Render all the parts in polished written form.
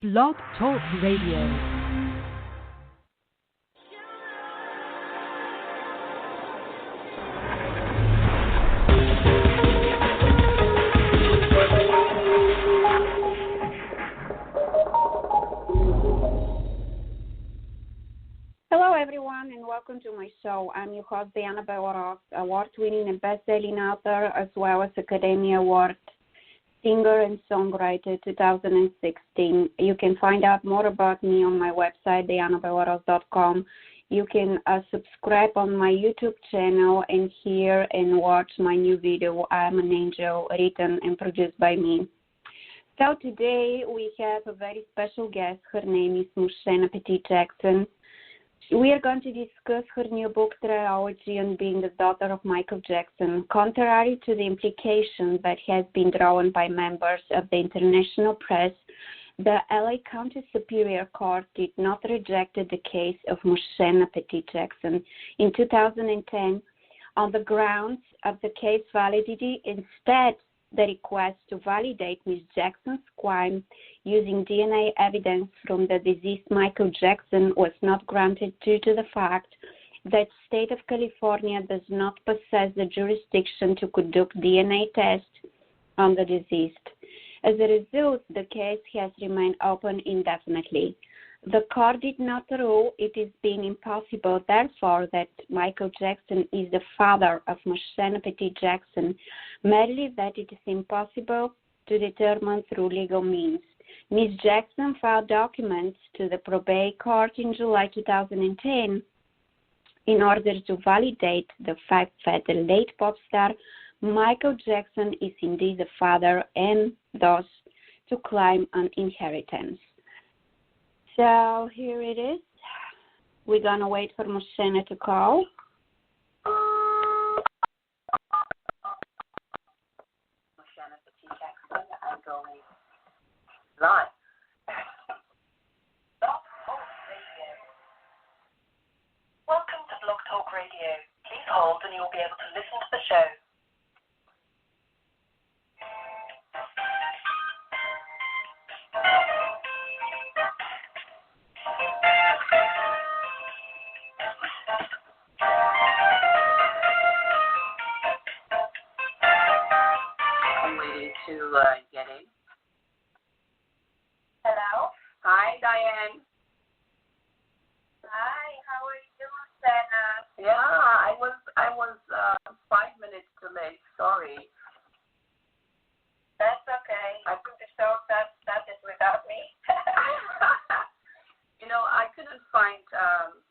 Blog Talk Radio. Hello, everyone, and welcome to my show. I'm your host, Diana Beloroff, award-winning and best-selling author, as well as Academy Award singer and songwriter 2016. You can find out more about me on my website, dianabeloroff.com. You can subscribe on my YouTube channel and hear and watch my new video, I'm an Angel, written and produced by me. So today we have a very special guest. Her name is Mocienne Petit Jackson. We are going to discuss her new book, Trilogy, on being the daughter of Michael Jackson. Contrary to the implication that has been drawn by members of the international press, the LA County Superior Court did not reject the case of Mocienne Petit Jackson in 2010 on the grounds of the case validity. Instead, the request to validate Ms. Jackson's crime using DNA evidence from the deceased Michael Jackson was not granted due to the fact that the state of California does not possess the jurisdiction to conduct DNA tests on the deceased. As a result, the case has remained open indefinitely. The court did not rule it is being impossible, therefore, that Michael Jackson is the father of Mocienne Petit Jackson, merely that it is impossible to determine through legal means. Ms. Jackson filed documents to the probate court in July 2010 in order to validate the fact that the late pop star Michael Jackson is indeed the father and thus to claim an inheritance. So here it is. We're going to wait for Mocienne to call. Mocienne Petit Jackson, I'm going live. Welcome to Blog Talk Radio. Please hold and you'll be able to listen to the show. To get in. Hello. Hi, Diane. Hi. How are you doing, Senna? Yeah, I was 5 minutes too late. Sorry. That's okay. I think the show started without me. I couldn't find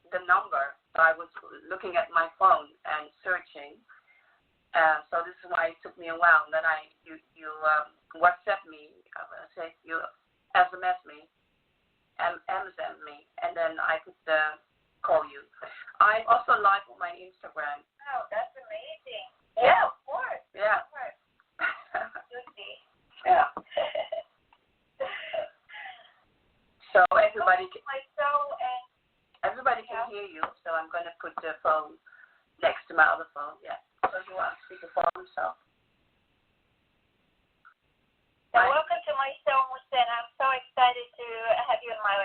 the number, so I was looking at my phone and searching. So this is why it took me a while. And then you WhatsApp me, you SMS me, MSN me, and then I could call you. I'm also live on my Instagram. Oh, that's amazing. Yeah, of course. Yeah. Of course. Yeah. So everybody can hear you. So I'm going to put the phone next to my other phone. Yeah. So you want to speak the phone, so. So welcome to my show, Mocienne. I'm so excited to have you on my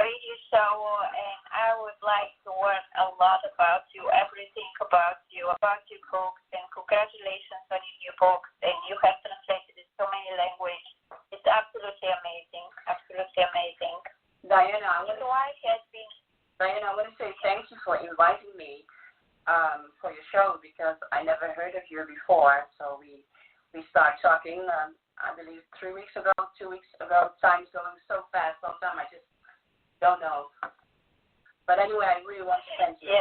radio show, and I would like to learn a lot about you, everything about your books, and congratulations on your new books. And you have translated in so many languages. It's absolutely amazing, absolutely amazing. Diana, I want to say thank you for inviting me for your show, because I never heard of you before. So we start talking. I believe 3 weeks ago, 2 weeks ago. Time's going so fast. Sometimes I just don't know. But anyway, I really want to thank you.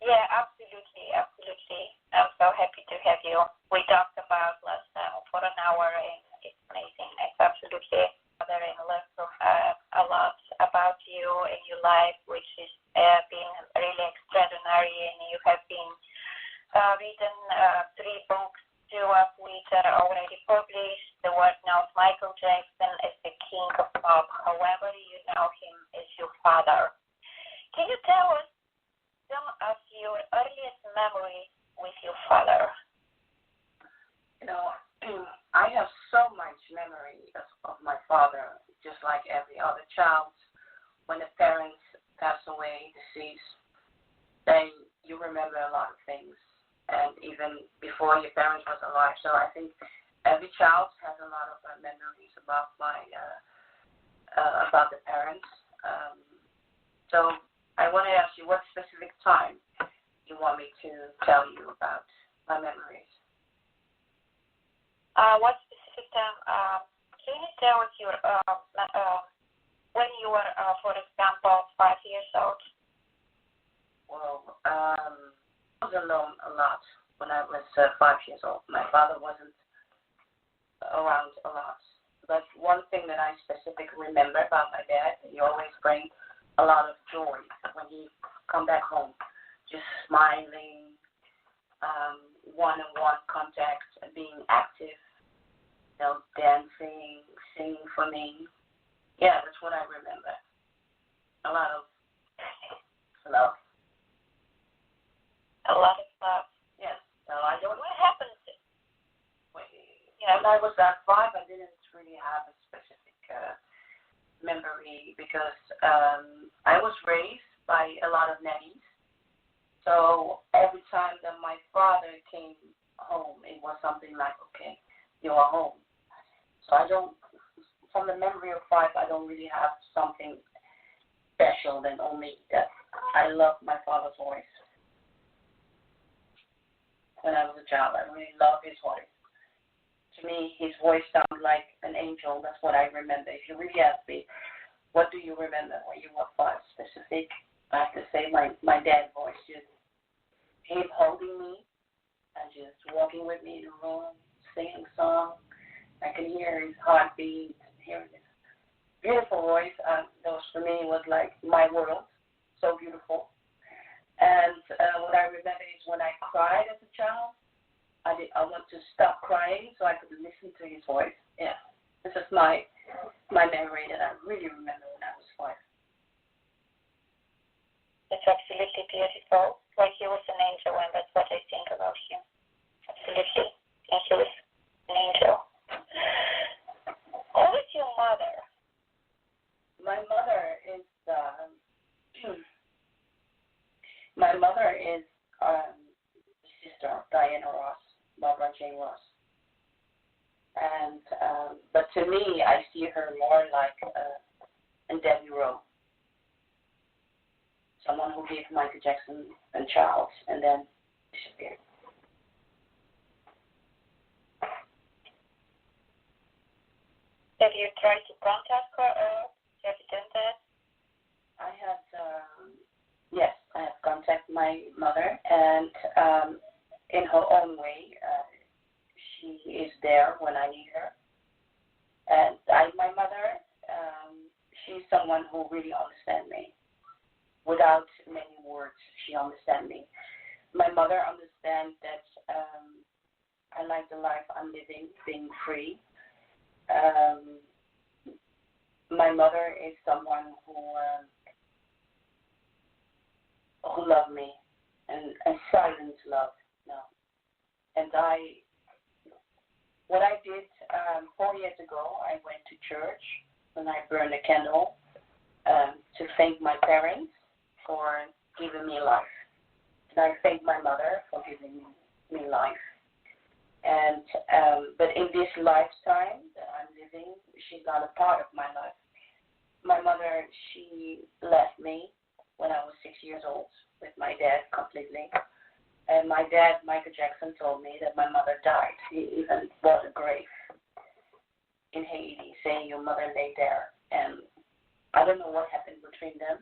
Yeah, absolutely. I'm so happy to have you. We talked about last time for an hour, and it's amazing. It's absolutely and learn from a lot about you and your life, which is been really extraordinary. And you have been written 3 books, 2 of which are already published. The Word Knows Michael Jackson as the King of Pop. However, you know him as your father. Can you tell us some of your earliest memories with your father? I have so much memory of my father, just like every other child. When the parents pass away, deceased, then you remember a lot of things, and even before your parents was alive. So I think every child has a lot of memories about about the parents. So I want to ask you, what specific time you want me to tell you about my memories? What specific time? Can you tell us your when you were, for example, 5 years old? Well, I was alone a lot when I was 5 years old. My father wasn't around a lot. But one thing that I specifically remember about my dad, he always brings a lot of joy when he come back home. Just smiling, one-on-one contact, being active, dancing, singing for me. Yeah, that's what I remember. A lot of love. A lot of love. Yes. So I don't. What happened? When I was at 5, I didn't really have a specific memory because I was raised by a lot of nannies. So every time that my father came home, it was something like, okay, you are home. So I don't, from the memory of 5, I don't really have something special than only that I love my father's voice. When I was a child, I really loved his voice. To me, his voice sounded like an angel. That's what I remember. If you really ask me, what do you remember when you were 5 specific? I have to say my dad's voice, just him holding me and just walking with me in the room, singing songs. I can hear his heartbeat, hearing his beautiful voice. Those for me was like my world, so beautiful. And what I remember is when I cried as a child, I want to stop crying so I could listen to his voice. Yeah, this is my memory that I really remember when I was 5. It's absolutely beautiful. Like he was an angel, and that's what I think about him. Absolutely. And he was an angel. Who is your mother? My mother is sister of Diana Ross, Barbara Jane Ross. And but to me, I see her more like a Debbie Rowe. Someone who gave Michael Jackson a child and then disappeared. Have you tried to contact her? Have you done that? I have, yes, I have contacted my mother, and in her own way, she is there when I need her. And my mother, she's someone who really understands me. Without many words, she understands me. My mother understands that I like the life I'm living, being free. My mother is someone who loved me, and silent love. No. And what I did 4 years ago, I went to church and I burned a candle to thank my parents for giving me life. And I thank my mother for giving me life. And but in this lifetime that I'm living, she's not a part of my life. My mother, she left me when I was 6 years old with my dad completely. And my dad, Michael Jackson, told me that my mother died. He even bought a grave in Haiti, saying your mother lay there. And I don't know what happened between them,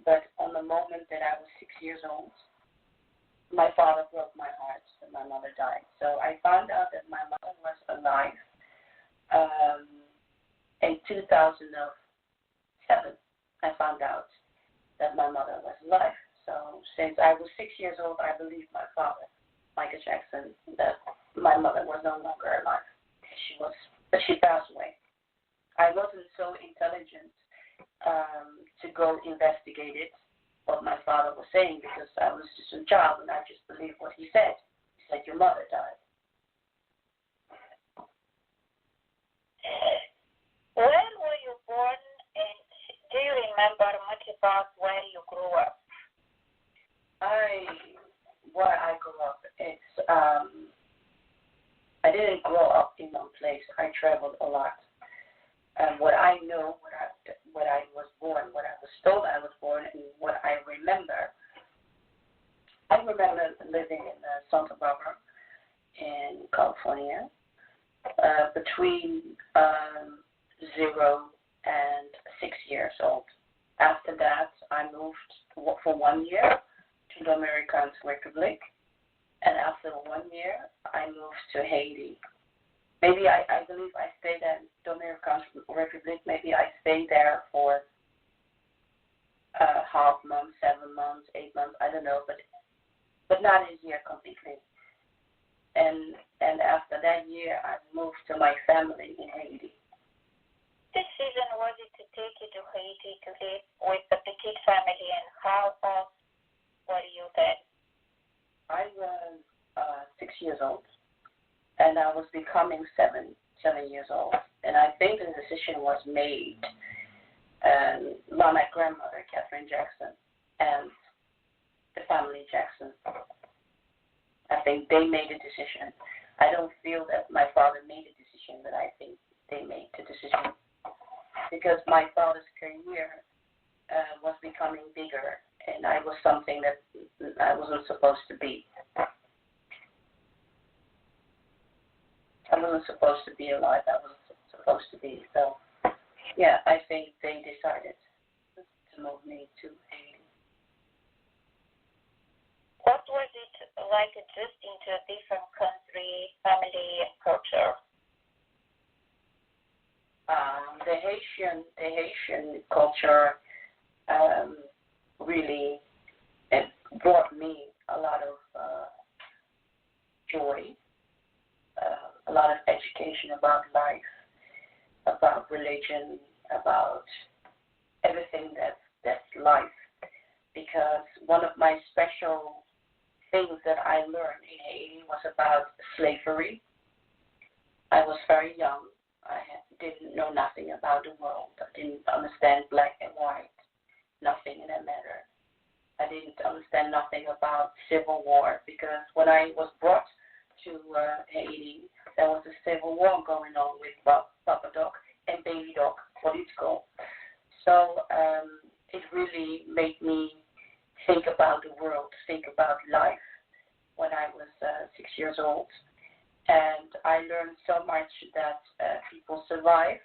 but on the moment that I was 6 years old, my father broke my heart and my mother died. So I found out that my mother was alive in 2007. I found out that my mother was alive. So since I was 6 years old, I believed my father, Michael Jackson, that my mother was no longer alive. But she passed away. I wasn't so intelligent to go investigate it, what my father was saying, because I was just a child and I just believed what he said. He said, your mother died. Where were you born, and do you remember much about where you grew up? Where I grew up, I didn't grow up in one place. I traveled a lot. What I know, what I was born, what I was told I was born, and what I remember living in Santa Barbara in California between 0 and 6 years old. After that, I moved for 1 year to the Dominican Republic, and after 1 year, I moved to Haiti. Maybe I believe I stayed in Dominican Republic. Maybe I stayed there for half month, 7 months, 8 months. I don't know, but not a year completely. And after that year, I moved to my family in Haiti. This season was it to take you to Haiti to live with the Pettit family, and how old were you then? I was 6 years old, and I was becoming seven years old. And I think the decision was made by my grandmother, Catherine Jackson, and the family Jackson. I think they made a decision. I don't feel that my father made a decision, but I think they made the decision. Because my father's career was becoming bigger, and I was something that I wasn't supposed to be. I wasn't supposed to be alive. I wasn't supposed to be. So, yeah, I think they decided to move me to Haiti. What was it like adjusting to a different country, family, and culture? The Haitian culture really brought me a lot of joy, a lot of education about life, about religion, about everything that's life. Because one of my special things that I learned in Haiti was about slavery. I was very young. I didn't know nothing about the world. I didn't understand black and white, nothing in that matter. I didn't understand nothing about civil war, because when I was brought to Haiti, there was a civil war going on with Papa Doc and Baby Doc, political. So it really made me think about the world, think about life when I was 6 years old. And I learned so much that people survive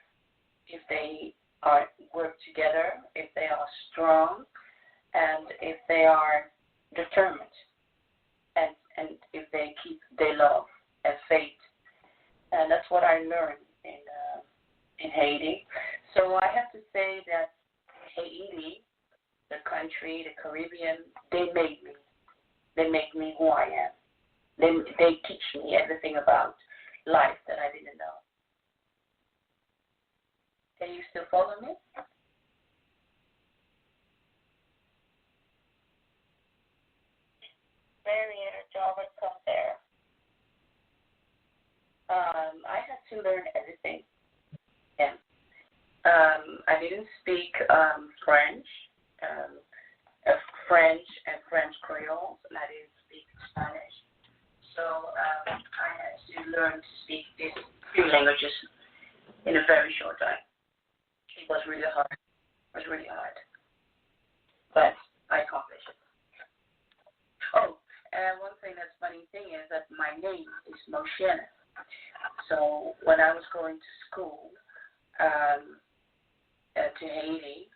if they work together, if they are strong, and if they are determined, and if they keep their love and faith. And that's what I learned in Haiti. So I have to say that Haiti, the country, the Caribbean, they make me who I am. They teach me everything about life that I didn't know. Can you still follow me? Barrier to overcome there. I had to learn everything. Yeah. I didn't speak French and French Creole, and I didn't speak Spanish. So I had to learn to speak these 3 languages in a very short time. It was really hard. But I accomplished it. Oh, and one thing that's funny thing is that my name is Mocienne. So when I was going to school to Haiti,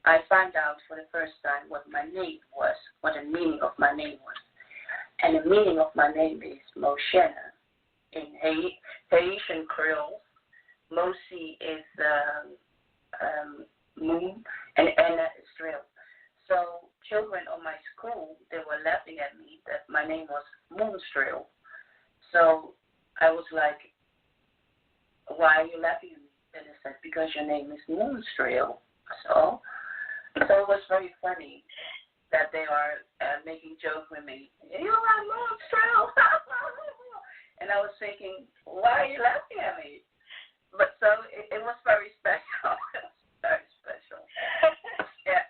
I found out for the first time what my name was, what the meaning of my name was. And the meaning of my name is Mocienne. In Haitian Creole, Moci is moon, and Anna is drill. So children on my school, they were laughing at me that my name was Moonstrill. So I was like, why are you laughing at me? And they said, because your name is Moonstrill. So it was very funny that they are making jokes with me. You are Moonstrill. And I was thinking, why are you laughing at me? but so it was very special. It was very special. Yeah.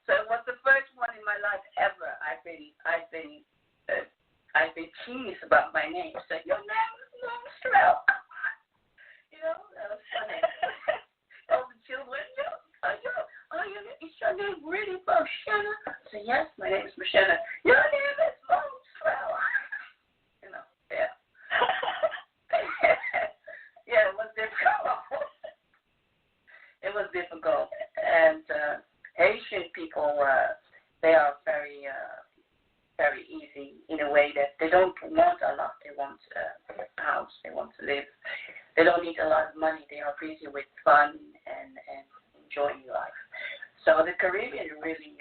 So it was the first one in my life ever. I've been teased about my name. So your name is Monstrel. You know, that was funny. All the children, is your name really Mocienne? I said, yes, my name is Mocienne. Your name is Monstrel. You know, yeah. Yeah, it was difficult. It was difficult. And Haitian people, they are very easy in a way that they don't want a lot. They want a house. They want to live. They don't need a lot of money. They are busy with fun and enjoying life. So the Caribbean really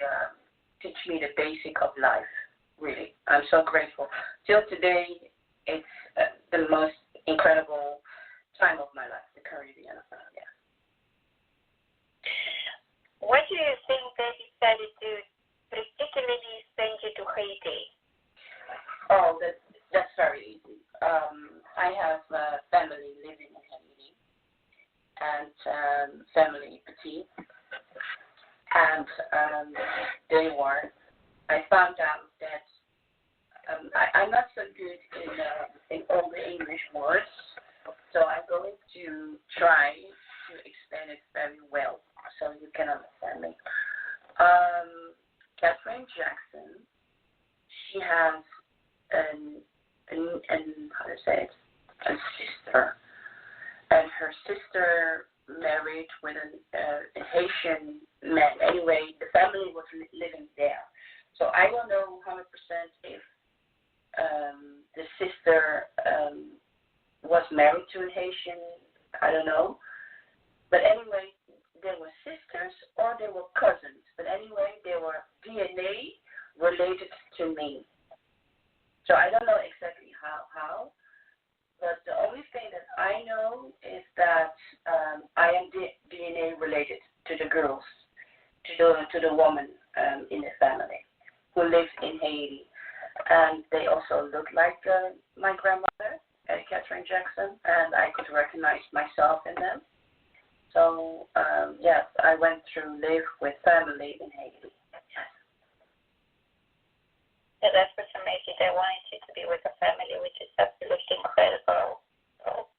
teach me the basic of life, really. I'm so grateful. Till today, it's the most incredible time of my life, the Caribbean. Yeah. What do you think they decided to particularly send you to Haiti? Oh, that's very easy. I have family living in Haiti, and family Pettit, and I found out that I'm not so good in all the English words, so I'm going to try to explain it very well so you can understand me. Mocienne Jackson, she has a sister, and her sister married with a Haitian man. Anyway, the family was living there. So I don't know 100% if the sister was married to a Haitian. I don't know. But anyway, they were sisters or they were cousins. But anyway, they were DNA related to me. So I don't know exactly how. But the only thing that I know is that I am DNA related to the girls, to the woman in the family who lives in Haiti. And they also look like my grandmother, Mocienne Jackson, and I could recognize myself in them. So, yes, I went through live with family in Haiti. Yes. Yeah, that's what's amazing. They wanted you to be with a family, which is absolutely incredible. So,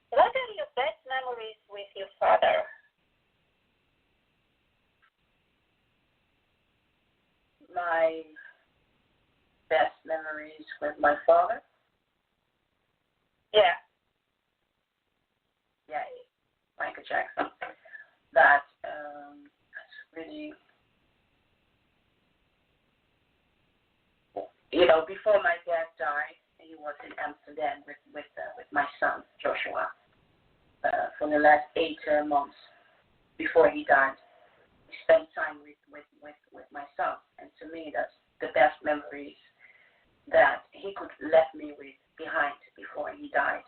what are your best memories with your father? My best memories with my father? Yeah. Yeah, Michael Jackson. That's really, before my dad died, he was in Amsterdam with my son Joshua for the last 8 months before he died. We spent time with my son, and to me, that's the best memories that he could left me with behind before he died.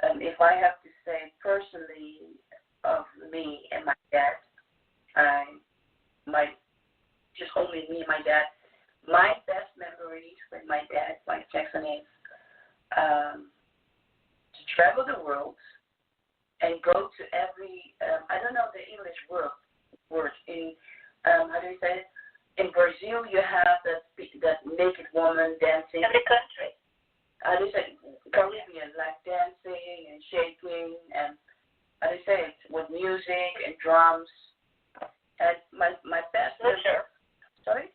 If I have to say personally of me and my dad, just only me and my dad, my best memories with my dad, Mike Jackson, is to travel the world and go to every, I don't know the English word in, how do you say it? In Brazil, you have that naked woman dancing. Every country. How do you say it? Caribbean, like dancing and shaking and, how do you say it? With music and drums. And my best culture. Sorry?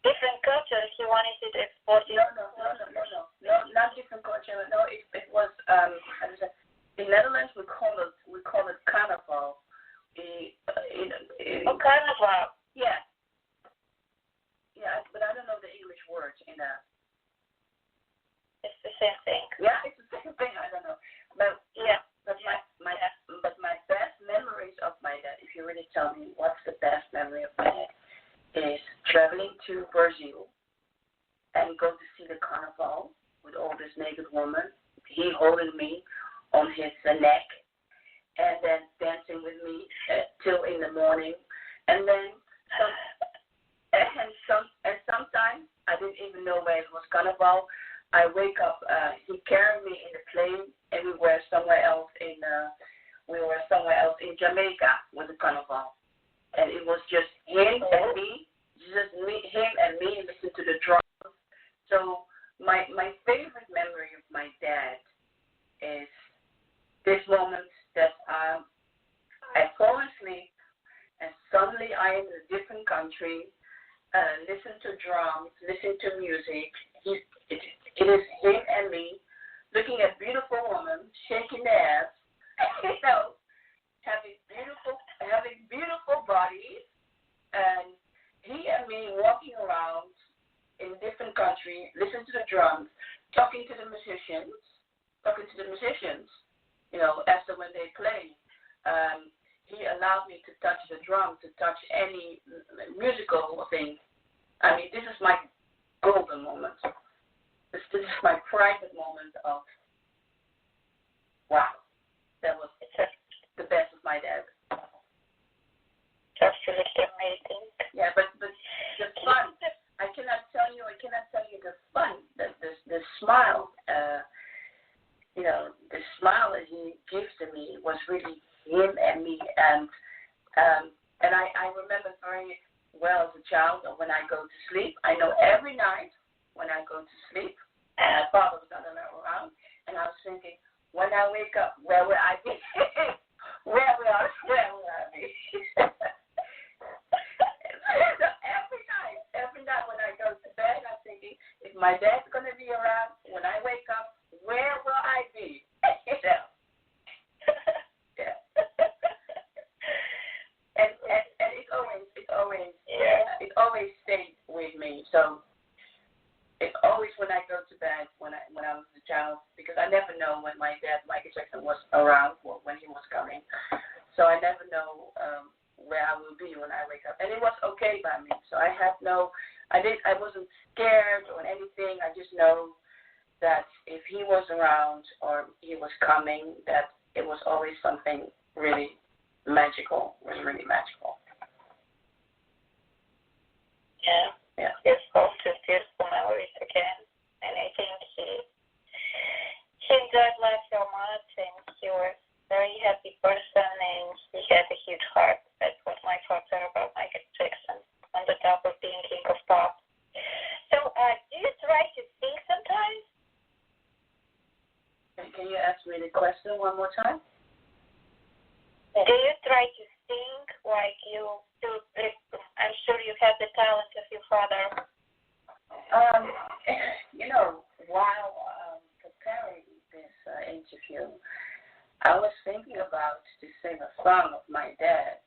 Different cultures. You wanted to export it? No, not different culture. No, it was how do you say? In Netherlands we call it carnaval. Carnival. Yeah. Yeah, but I don't know the English word in that. It's the same thing. Yeah, it's the same thing. I don't know. But yeah. But my best memories of my dad, if you really tell me what's the best memory of my dad, is traveling to Brazil and go to see the carnival with all this naked woman. He holding me on his neck and then dancing with me till in the morning. And then sometimes I didn't even know where it was carnival. I wake up. He carried me in the plane, and we were somewhere else in Jamaica with the carnival, and it was just him and me, him and me, listen to the drums. So my favorite memory of my dad is this moment that I fall asleep, and suddenly I am in a different country. Listen to drums, listen to music. It is him and me looking at beautiful women, shaking their ass, having beautiful bodies, and he and me walking around in different countries, listening to the drums, talking to the musicians, after when they play. He allowed me to touch the drum, to touch any musical thing. I mean, this is my golden moment. This is my private moment of, wow, that was the best of my dad. Absolutely amazing. Yeah, but the fun, I cannot tell you the fun, the smile, the smile that he gives to me was really him and me, and I remember very well as a child when I go to sleep. I know every night when I go to sleep, and my father was not around, and I was thinking, when I wake up, where will I be? Where will I be? So every night when I go to bed, I'm thinking, if my dad's going to be around, when I wake up, where will I be? Yeah. And it always stayed with me. So it's always when I go to bed, when I was a child, because I never know when my dad, Michael Jackson, was around or when he was coming. So I never know where I will be when I wake up. And it was okay by me. So I wasn't scared or anything. I just know that if he was around or he was coming, that it was always something really magical. It was really magical. Yeah. It's also beautiful memories again. And I think he enjoyed life so much, and he was a very happy person, and he had a huge heart. That's what my thoughts are about Michael Jackson, on the top of being king of pop. So, do you try to sing sometimes? Can you ask me the question one more time? Do you try to sing like you do? I'm sure you have the talent of your father. While preparing this interview, I was thinking about to sing a song of my dad.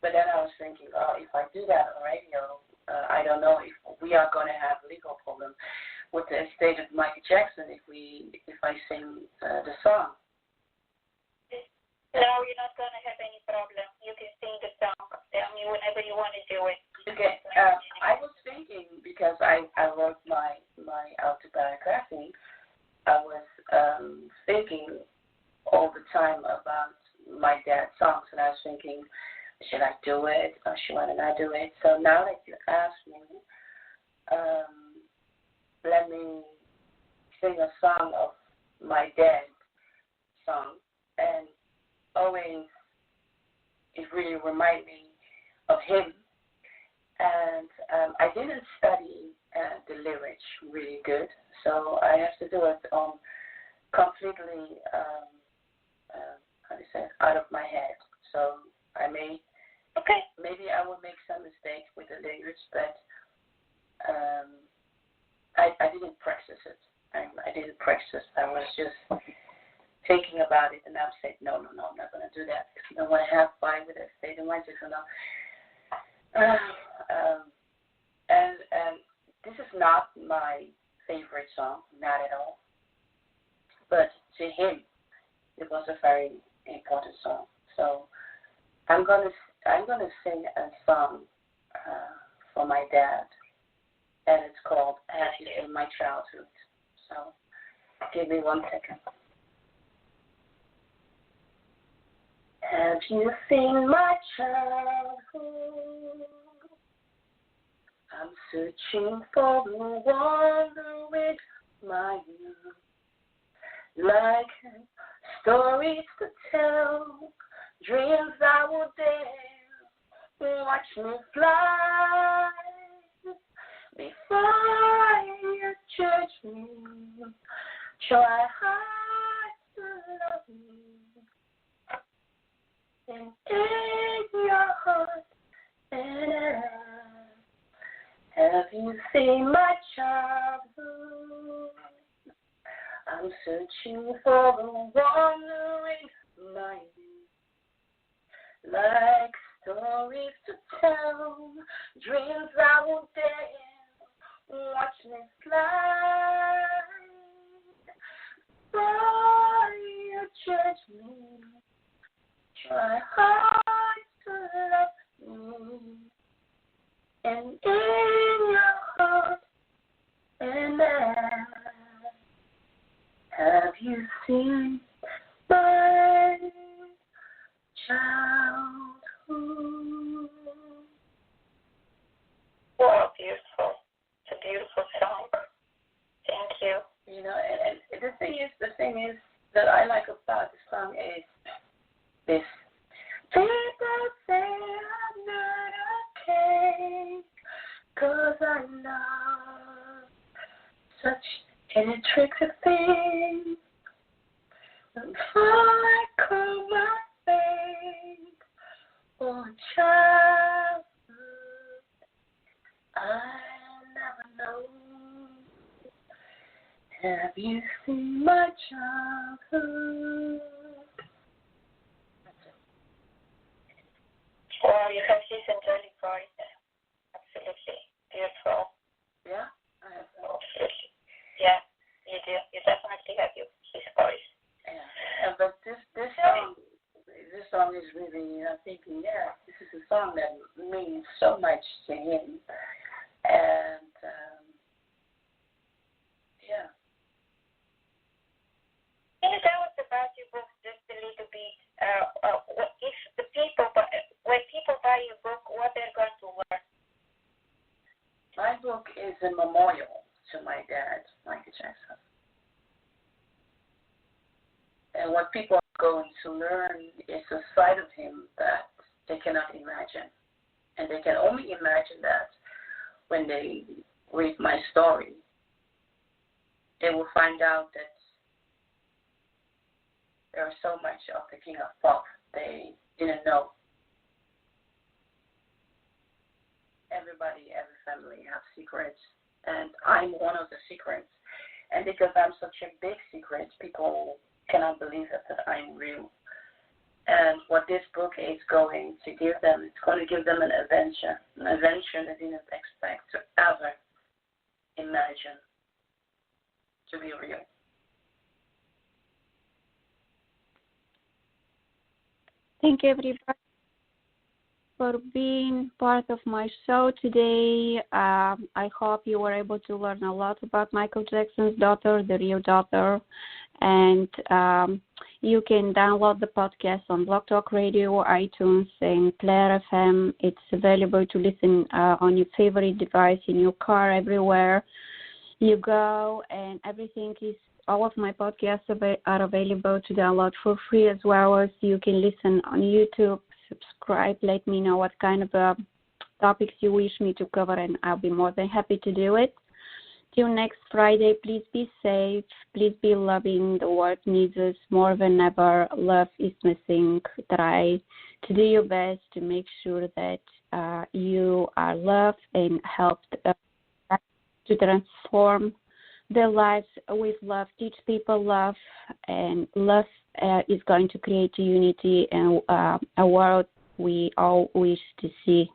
But then I was thinking, if I do that on radio, I don't know if we are going to have a legal problem with the estate of Michael Jackson if I sing the song. No, you're not going to have any problem. You can sing the song. Tell me whenever you want to do it. Okay. I was thinking, because I wrote my autobiography, I was thinking all the time about my dad's songs, and I was thinking, should I do it or should I not do it? So now that you asked me, let me sing a song of my dad's song, and always it really reminds me of him. And I didn't study the lyrics really good, so I have to do it completely out of my head. So maybe I will make some mistakes with the lyrics, but I didn't practice it. I didn't practice. I was just thinking about it, and I said, no, I'm not going to do that. I don't want to have fun with it. They don't want to know. And this is not my favorite song, not at all. But to him, it was a very important song. So I'm gonna sing a song for my dad, and it's called "Have You Seen My Childhood?" So give me 1 second. Have you seen my childhood? I'm searching for the one with my youth, like stories to tell, dreams I will dare, watch me fly, before you judge me, try hard to love me, and in your heart, and have you seen my childhood? I'm searching for the wandering mind, like stories to tell, dreams I will dare, watch me slide. Before you judge me, try hard to love me, and in your heart, and have you seen my childhood? Wow, beautiful. It's a beautiful song. Thank you. You know, and the thing is that I like about the song is this. People say I'm not okay, 'cause I'm not such a tricky thing. Before I call my fate for a childhood, I never know. Have you seen my childhood? Well, you have his angelic voice. Absolutely. Beautiful. Yeah, I have that. Absolutely. Yeah, you do. You definitely have his voice. Yeah. But this song is really, I'm thinking, yeah, this is a song that means so much to him. And, yeah. Can you tell us about your book just a little bit? If the people, when people buy your book, what they're going to learn? My book is a memorial to my dad, Michael Jackson. And what people are going to learn is a side of him that they cannot imagine. And they can only imagine that when they read my story. They will find out that there is so much of the King of Pop they didn't know. Everybody, every family has secrets, and I'm one of the secrets. And because I'm such a big secret, people cannot believe that I'm real. And what this book is going to give them, it's going to give them an adventure they didn't expect to ever imagine to be real. Thank you, everybody, for being part of my show today. I hope you were able to learn a lot about Michael Jackson's daughter, the real daughter. And you can download the podcast on Blog Talk Radio, iTunes, and Player FM. It's available to listen on your favorite device, in your car, everywhere you go. And all of my podcasts are available to download for free, as well as you can listen on YouTube. Subscribe. Let me know what kind of topics you wish me to cover, and I'll be more than happy to do it. Till next Friday, please be safe. Please be loving. The world needs us more than ever. Love is missing. Try to do your best to make sure that you are loved and helped to transform their lives with love. Teach people love, and love is going to create unity and a world we all wish to see.